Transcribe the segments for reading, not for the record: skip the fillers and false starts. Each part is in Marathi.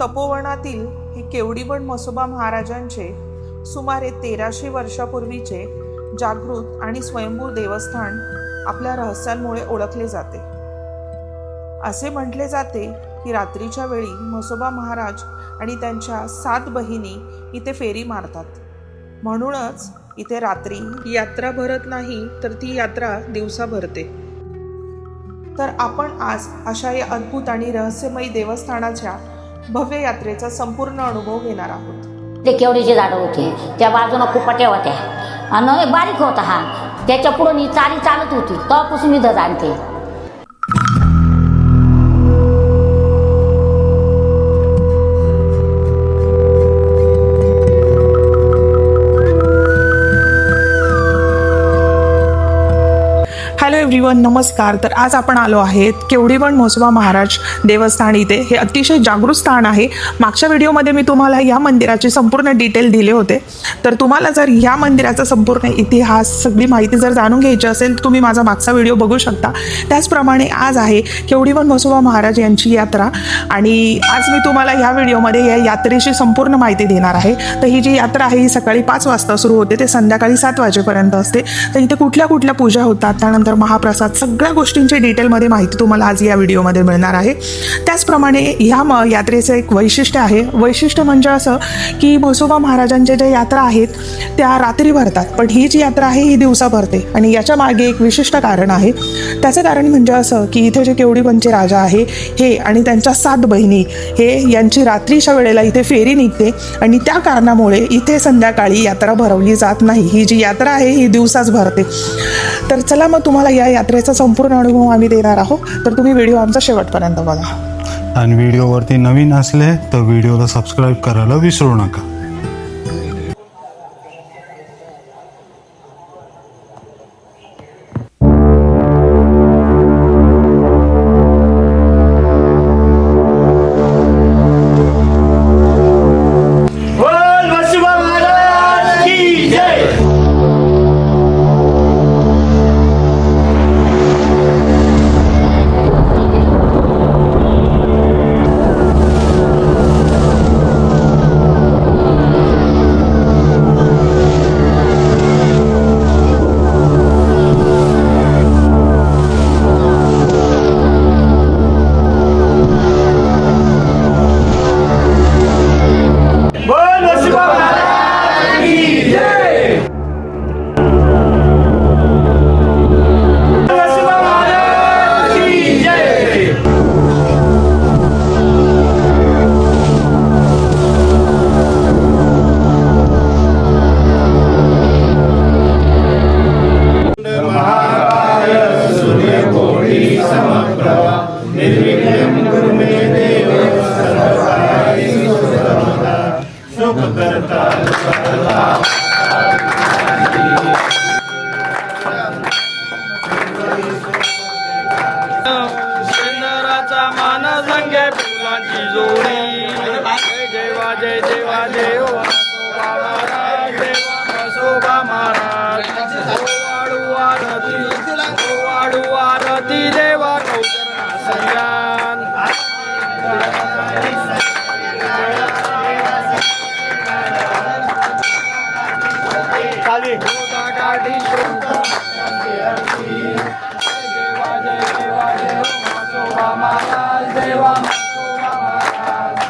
तपोवनातील हे केवडीवन म्हसोबा महाराजांचे सुमारे 1300 वर्षापूर्वीचे जागृत आणि स्वयंभू देवस्थान आपल्या रहस्यांमुळे ओळखले जाते। असे म्हटले जाते की रात्रीच्या वेळी म्हसोबा महाराज आणि त्यांच्या 7 बहिणी इथे फेरी मारतात, म्हणूनच इथे रात्री यात्रा भरत नाही तर ती यात्रा दिवसा भरते। तर आपण आज अशा या अद्भुत आणि रहस्यमयी देवस्थानाच्या भव्य यात्रेचा संपूर्ण अनुभव घेणार आहोत। ते केवडीचे झाडं होते, त्या बाजूला कुपाट्या होत्या आणि बारीक होता हा, त्याच्या पुढे ही चाली चालत होती, तेव्हापासून इथं जाणते। हॅलो एव्हरीवन, नमस्कार। तर आज आपण आलो आहेत केवडीवन म्हसोबा महाराज देवस्थान इथे। हे अतिशय जागृत स्थान आहे। मागच्या व्हिडिओमध्ये मी तुम्हाला या मंदिराची संपूर्ण डिटेल दिले होते। तर तुम्हाला जर या मंदिराचा संपूर्ण इतिहास, सगळी माहिती जर जाणून घ्यायची असेल तर तुम्ही माझा मागचा व्हिडिओ बघू शकता। त्याचप्रमाणे आज आहे केवडीवन म्हसोबा महाराज यांची यात्रा आणि आज मी तुम्हाला या व्हिडिओमध्ये या यात्रेची संपूर्ण माहिती देणार आहे। तर ही जी यात्रा आहे ही सकाळी 5 वाजता सुरू होते ते संध्याकाळी 7 वाजेपर्यंत असते। तर इथे कुठल्या कुठल्या पूजा होतात, त्यानंतर महाप्रसाद, सगळ्या गोष्टींची डिटेलमध्ये माहिती तुम्हाला आज या व्हिडिओमध्ये मिळणार आहे। त्याचप्रमाणे ह्या यात्रेचं एक वैशिष्ट्य आहे। वैशिष्ट्य म्हणजे असं की म्हसोबा महाराजांच्या ज्या यात्रा आहेत त्या रात्री भरतात, पण ही जी यात्रा आहे ही दिवसा भरते आणि याच्या मागे एक विशिष्ट कारण आहे। त्याचं कारण म्हणजे असं की इथे जे केवडीवनचे राजा आहे हे आणि त्यांच्या 7 बहिणी हे यांची रात्रीच्या वेळेला इथे फेरी निघते आणि त्या कारणामुळे इथे संध्याकाळी यात्रा भरवली जात नाही। ही जी यात्रा आहे ही दिवसाच भरते। तर चला मग तुम्हाला या यात्रेचा संपूर्ण अनुभव आम्ही देणार आहोत, तर तुम्ही व्हिडिओ आमचा शेवटपर्यंत बघा। आणि व्हिडिओवरती नवीन असले तर व्हिडिओला सबस्क्राईब करायला विसरू नका। शेंदराचा मान संगे फुलांची जोडी, जय देवा देव म्हसोबा महाराज, देवा म्हसोबा महाराज। वाढू आरती देवा कौशरणा सगळ्यान, खाली गाडी महाराज, देवा म्हसोबा महाराज।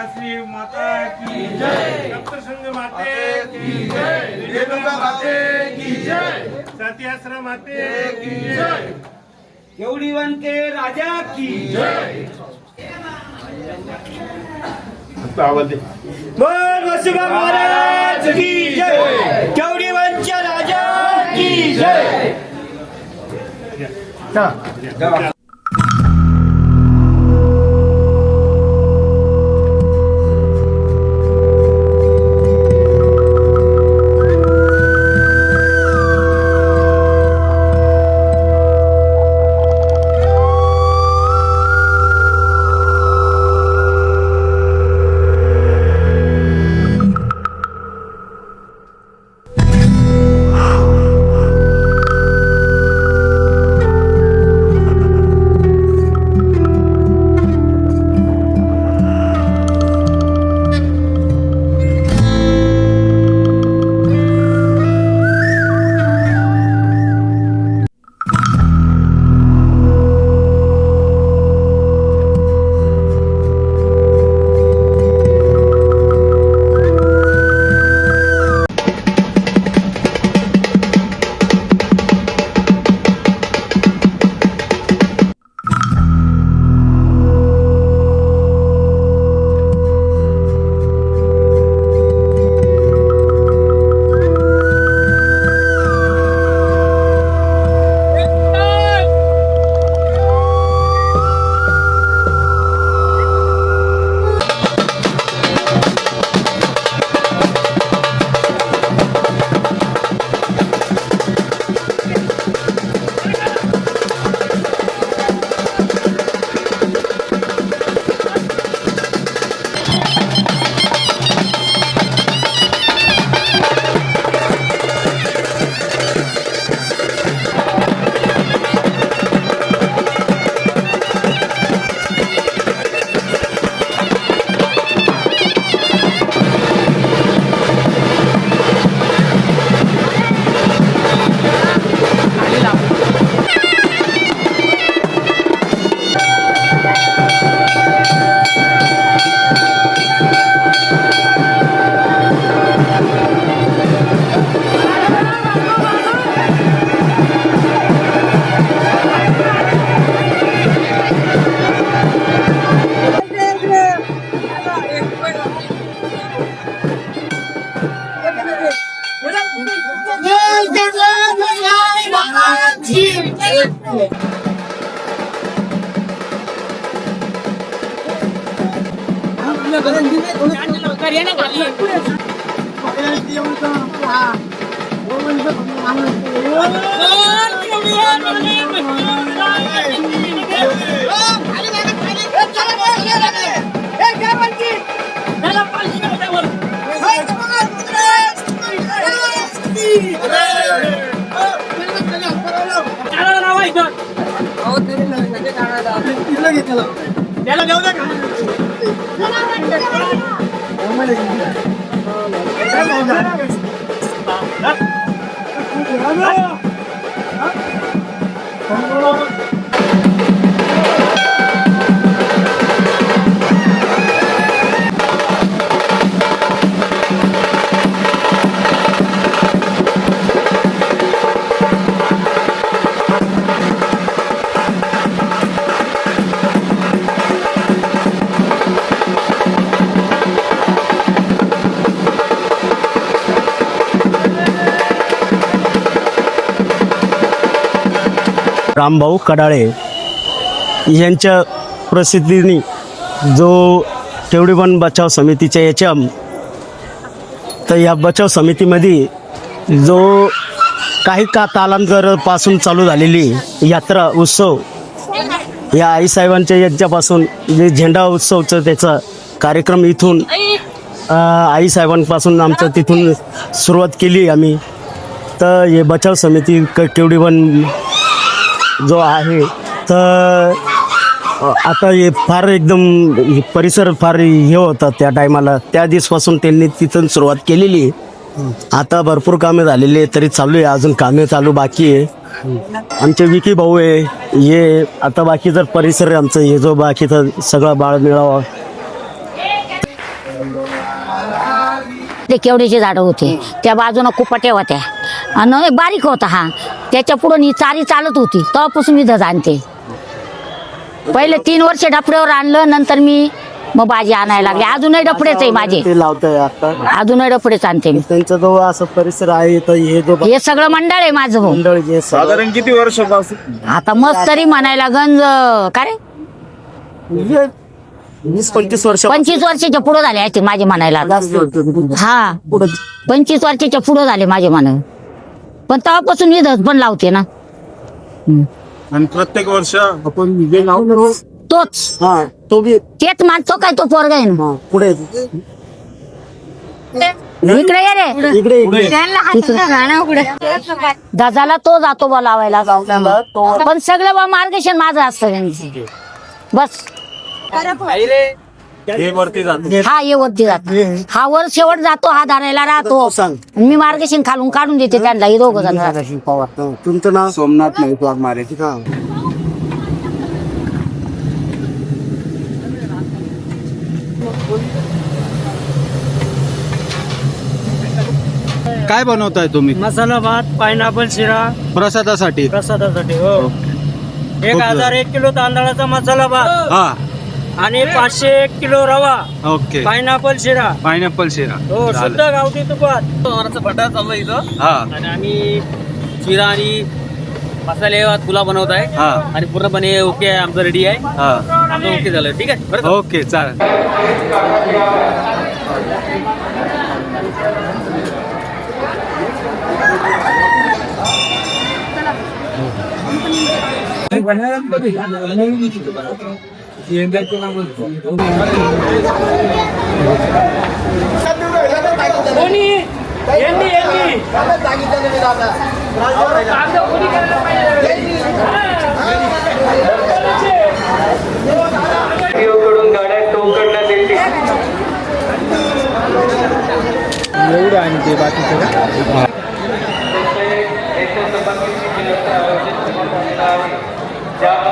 श्री माता की जय, सप्तशृंग माते की जय, रेणुका माते की जय, सत्याश्रम माते की जय, केवडीवन के राजा की जय। बोल म्हसोबा महाराज की जय, केवडीवनच्या राजा की जय। रामभाऊ कडाळे यांच्या प्रसिद्धीने जो केवढीवन बचाव समितीच्या याच्या तर या बचाव समितीमध्ये जो काही कालांतरापासून चालू झालेली यात्रा उत्सव या आईसाहेबांच्या यांच्यापासून जे झेंडा उत्सवचं त्याचा कार्यक्रम इथून आईसाहेबांपासून आमचं तिथून सुरुवात केली आम्ही. तर हे बचाव समिती केवढीवन जो आहे तर आता हे फार एकदम परिसर फार हे होता त्या टायमाला. त्या दिवसपासून त्यांनी तिथून सुरुवात केलेली. आता भरपूर कामे झालेली आहे तरी चालू आहे, अजून कामे चालू बाकी आहे. आमचे विकी भाऊ आहे हे आता बाकी जर परिसर आमचं हे जो बाकीचा सगळा बाळ मिळावा. ते केवड्याचे झाडं होते, त्या बाजूनं कुपाट्या होत्या आणि बारीक होता हा. त्याच्या पुढं ही चारी चालत होती तेव्हापासून मी धज आणते. पहिले 3 वर्ष डफड्यावर आणलं, नंतर मी मग भाजी आणायला लागले. अजूनही डफडेच आहे माझे, ते लावतंय आता अजूनही डफडेच आणते मी. त्यांचा जो असं परिसर आहे तर हे जो हे सगळं मंडळ आहे माझं भाऊ. मंडळ जे साधारण किती वर्षापासून? आता मस्त तरी म्हणायला गंज का रे 20-25 वर्ष 25 वर्षाच्या पुढं झाले असते माझे म्हणायला. हा 25 वर्षाच्या पुढं झाले माझे म्हण. पण तेव्हापासून मी धज पण लावते ना. आणि प्रत्येक वर्ष आपण जे लावलं तोच हा तो बी तेच मानतो काय तो पोरगा आहे ना. पुढे इकडे ये रे. इकडे धजाला तो जातो बा लावायला. पण सगळं बा मार्गदर्शन माझं असतं त्यांचं. बस हे वरती जाते. हा ये वरती जातो, हा वर शेवट जातो, हा धरायला राहतो. सांग मी मार्गदर्शन खालून काढून देते त्यांना. हे दोघं जण राहतात. तुमचं नाव सोमनाथ महित्वार मारे काय बनवताय तुम्ही मसाला भात, पायनॅपल शिरा प्रसादासाठी? प्रसादासाठी. हो 1001 किलो तांदळाचा मसाला भात हा आणि 501 किलो रवा, ओके. पायनॅपल शिरा. पायनॅपल शिरा. हो चालेल. शुद्ध गावठी तुपात. फटार चालू आहे इथं. हा आणि आम्ही शिरा आणि मसाले भात पुलाव बनवत आहे. हा आणि पूर्णपणे ओके आहे, आमचं रेडी आहे. हा आमचं ओके झालं. ठीक आहे बरं का? ओके चालेल. कडून गाड्या टो करण्यात येते. एवढं आणि ते बाकीचं का? Jai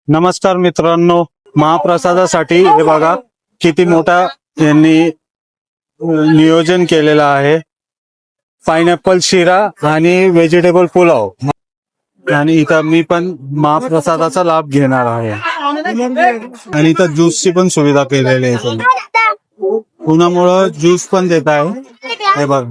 नमस्कार मित्रांनो, महाप्रसादासाठी हे बघा किती मोठा यांनी नियोजन केलेलं आहे. पायनॅपल शिरा आणि व्हेजिटेबल पुलाव. आणि इथं मी पण महाप्रसादाचा लाभ घेणार आहे. आणि इथं ज्यूसची पण सुविधा केलेली आहे. उन्हामुळं ज्यूस पण देत आहे हे बघ.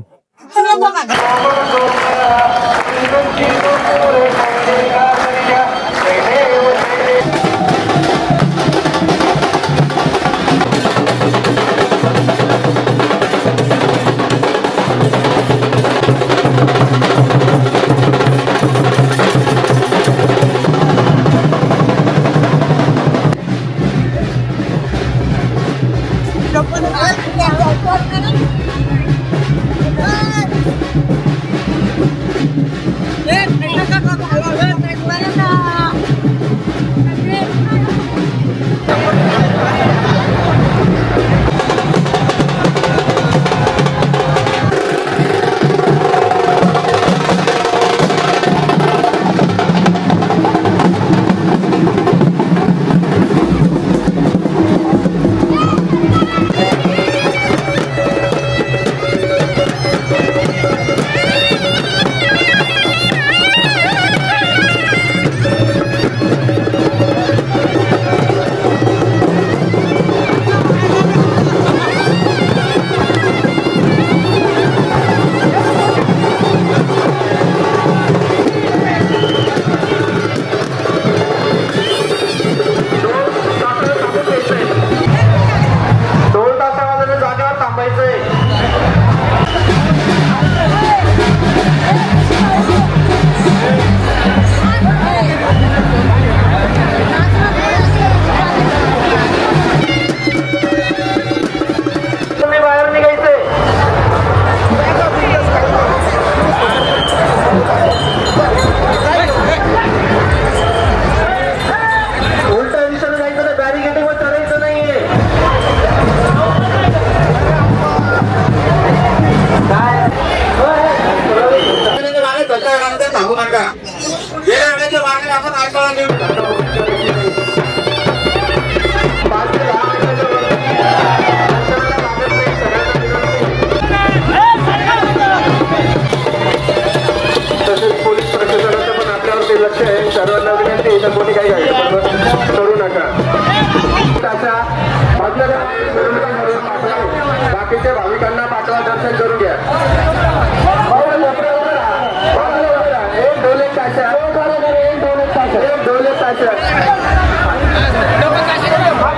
बाकीच्या भाविकांना पाठवा, दर्शन करून घ्या.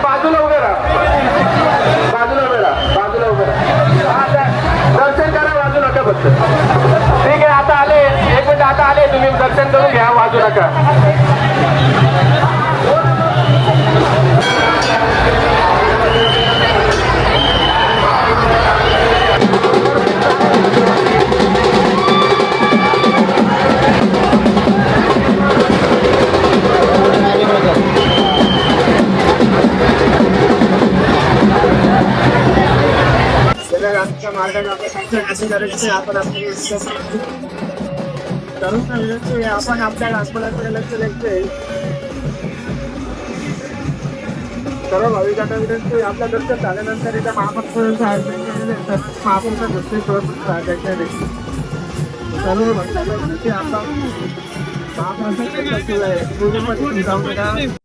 बाजूला उभे राहा, बाजूला उभे राहा. दर्शन करा, वाजू नका फक्त. ठीक आहे, आता आले, एक मिनिट, आता आले, तुम्ही दर्शन करून घ्या, वाजू नका. आपण आपल्या नागपुराकडे लक्ष द्यायचंय. सर्व भाविकांना विनंती, आपल्या दर्शन झाल्यानंतर इथं महाप्रसाद गोष्टी सर्व भक्तांना विनंती, आता महाप्रसाद जाऊ नका.